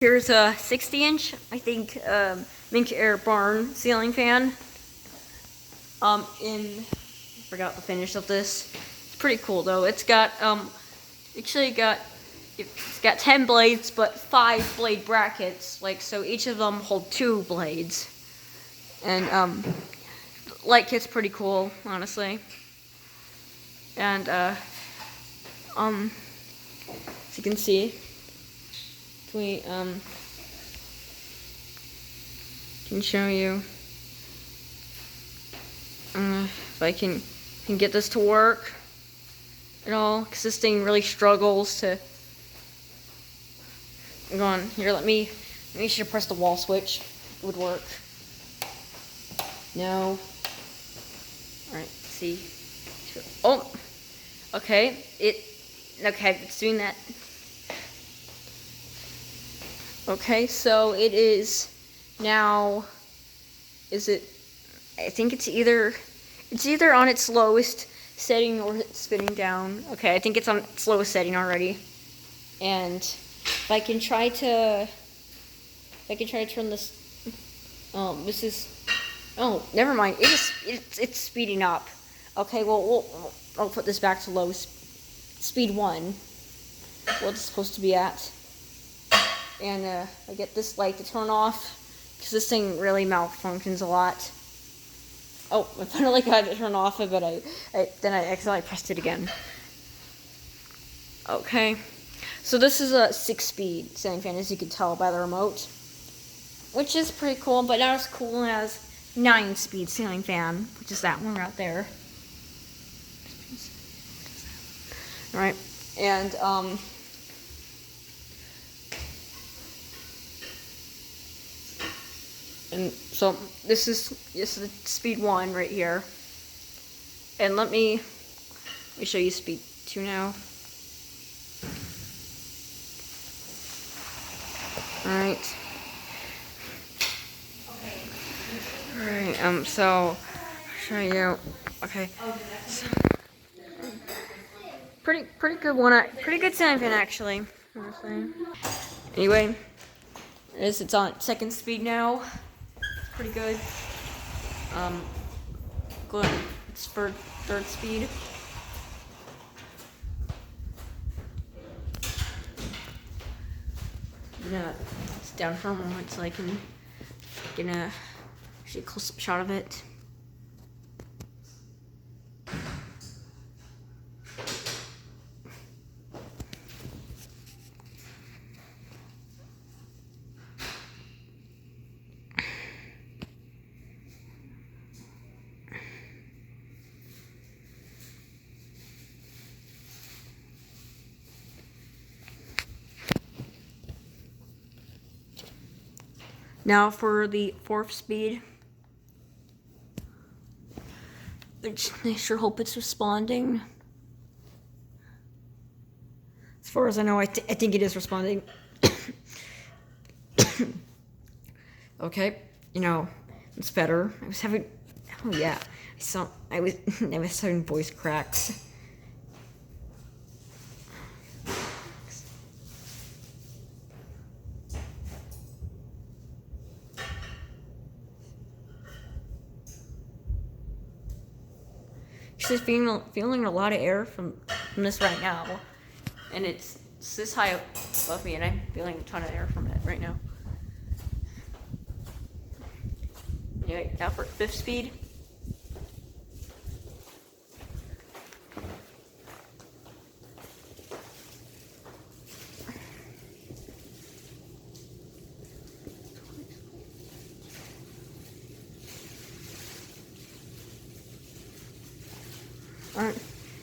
Here's a 60-inch, I think, Minka Aire Barn ceiling fan. I forgot the finish of this. It's pretty cool though. It's got, it's got 10 blades, but 5 blade brackets. Like, so each of them hold 2 blades. And, light kit's pretty cool, honestly. And, as you can see, can show you if I can get this to work at all, because this thing really struggles to go on. Here, let me should press the wall switch. It would work. No. Alright, see. Oh, okay, it's doing that. Okay, so it is now, I think it's either on its lowest setting or it's spinning down. Okay, I think it's on its lowest setting already. And if I can try to turn this, never mind, it's speeding up. Okay, well, I'll put this back to low speed 1, what it's supposed to be at. And I get this light to turn off, because this thing really malfunctions a lot. Oh, I finally got it to turn off, but then I accidentally pressed it again. Okay, so this is a 6-speed ceiling fan, as you can tell by the remote, which is pretty cool, but not as cool as 9-speed ceiling fan, which is that one right there. All right, and so this is the speed 1 right here. And let me show you speed 2 now. Alright. Alright, so I'll show you. Okay. So, pretty good one. Pretty good ceiling fan actually. Honestly. Anyway, it's on 2nd speed now. Pretty good. Good. It's for 3rd speed. It's down for a moment so I can get a close-up shot of it. Now for the 4th speed. I sure hope it's responding. As far as I know, I think it is responding. Okay, it's better. I was having, oh yeah, I was having voice cracks. Just feeling a lot of air from this right now, and it's this high above me, and I'm feeling a ton of air from it right now. Anyway, now for 5th speed.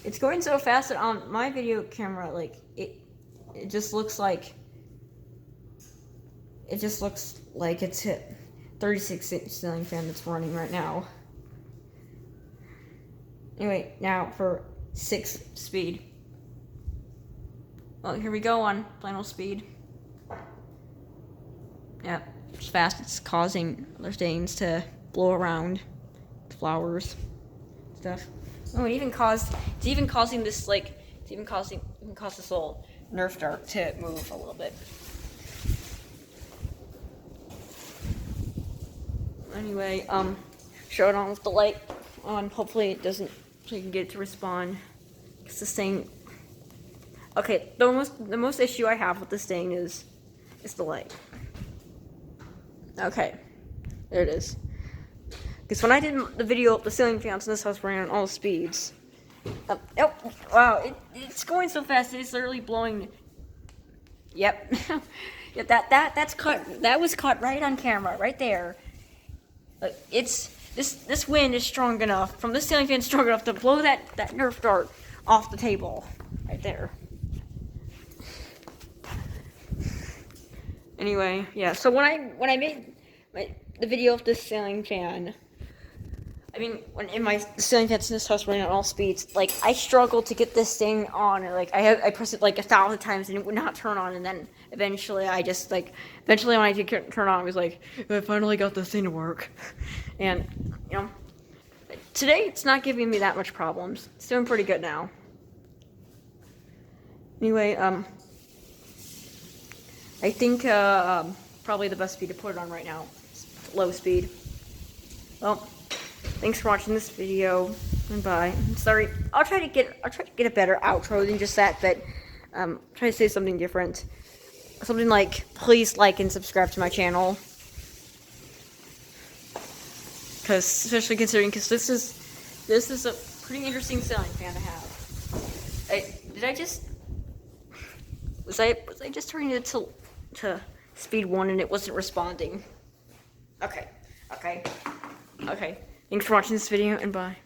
It's going so fast that on my video camera, like, it just looks like it's hit 36-inch ceiling fan that's running right now. Anyway, now for 6th speed. Well, here we go on final speed. Yeah, it's fast. It's causing other things to blow around, flowers, stuff. Oh, it's even causing this, like, it's even causing this little Nerf dart to move a little bit. Anyway, show it on with the light on. Hopefully it doesn't, so you can get it to respond. It's this thing. Okay, the most issue I have with this thing is the light. Okay, there it is. Because when I did the video of the ceiling fans in this house ran on all speeds. Oh, wow, it's going so fast, it's literally blowing. Yep. Yeah, that's caught. That was caught right on camera, right there. This wind is strong enough from this ceiling fan, strong enough to blow that Nerf dart off the table, right there. Anyway, yeah. So when I made the video of this ceiling fan, I mean, when in my ceiling fans in this house running on all speeds, like I struggled to get this thing on, or like I pressed it like 1,000 times and it would not turn on, and then eventually when I did turn on, I was like, I finally got this thing to work, and you know, today it's not giving me that much problems. It's doing pretty good now. Anyway, I think probably the best speed to put it on right now is low speed. Well, thanks for watching this video, and bye. Sorry, I'll try to get a better outro than just that, but try to say something different. Something like, please like and subscribe to my channel. Especially considering, because this is a pretty interesting ceiling fan to have. Was I just turning it to speed 1 and it wasn't responding? Okay. Thanks for watching this video, and bye.